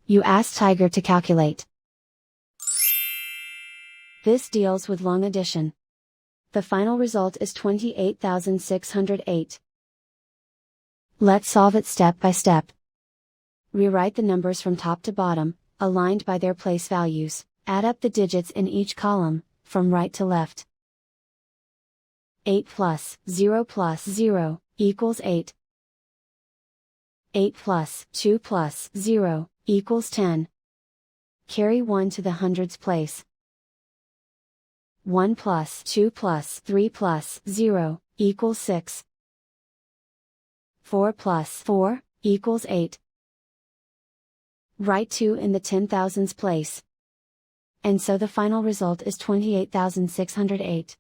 You ask Tiger to calculate. This deals with long addition. The final result is 28,608. Let's solve it step by step. Rewrite the numbers from top to bottom, aligned by their place values. Add up the digits in each column, from right to left. 8 plus 0 plus 0 equals 8. 8 plus 2 plus 0 equals 10. Carry 1 to the hundreds place. 1 plus 2 plus 3 plus 0 equals 6. 4 plus 4 equals 8. Write 2 in the 10,000s place. And so the final result is 28,608.